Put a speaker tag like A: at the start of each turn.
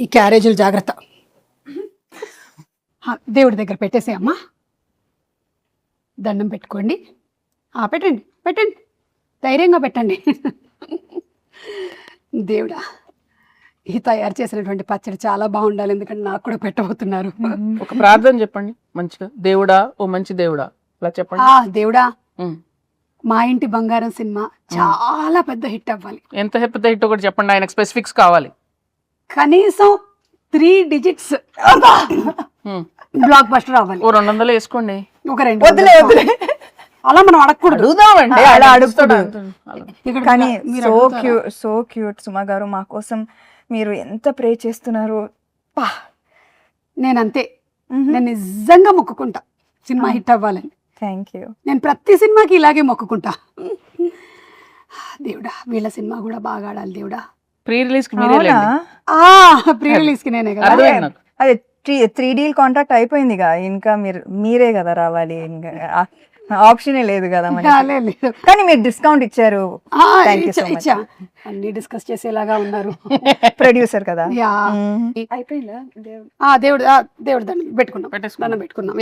A: ఈ క్యారేజీలు జాగ్రత్త. దేవుడి దగ్గర పెట్టేసేయమ్మా. దండం పెట్టుకోండి. పెట్టండి పెట్టండి, ధైర్యంగా పెట్టండి. దేవుడా, ఈ తయారు చేసినటువంటి పచ్చడి చాలా బాగుండాలి, ఎందుకంటే నాకు కూడా పెట్టబోతున్నారు.
B: ఒక ప్రార్థన చెప్పండి మంచిగా. దేవుడా, ఓ మంచి దేవుడా, అలా చెప్పండి.
A: దేవుడా, మా ఇంటి బంగారం సినిమా చాలా పెద్ద హిట్ అవ్వాలి.
B: ఎంత పెద్ద హిట్ ఒకటి చెప్పండి, ఆయనకు స్పెసిఫిక్స్ కావాలి.
A: కనీసం 3 digits బ్లాక్ బస్టర్ అవ్వాలి.
B: ఓ 200 వేసుకోండి.
A: ఒక 2 వదిలే అలా మనం అడగకూడదు.
C: అలా అడుగుతాడు. కానీ సో క్యూట్ సుమా గారు, మా కోసం మీరు ఎంత ప్రే చేస్తున్నారు.
A: నేనంతే, నేను నిజంగా మొక్కుకుంటా సినిమా హిట్ అవ్వాలని.
C: Thank you.
A: నేను ప్రతి సినిమాకి ఇలాగే మొక్కుకుంటా. దేవుడా, వీళ్ళ సినిమా కూడా బాగా ఆడాలి దేవుడా.
B: ప్రీ రిలీజ్ కి మీరే
A: ప్రీ రిలీజ్ కి నేనే కదా.
C: అదే 3D కాంట్రాక్ట్ అయిపోయింది కదా, ఇంకా మీరే కదా రావాలి, ఇంకా ఆప్షనే లేదు కదా. కానీ మీరు డిస్కౌంట్ ఇచ్చారు.
A: ఇచ్చా, అన్ని డిస్కస్ చేసేలాగా ఉన్నారు.
C: ప్రొడ్యూసర్ కదా.
A: అయిపోయిందా దేవుడు దండం పెట్టుకున్నాం.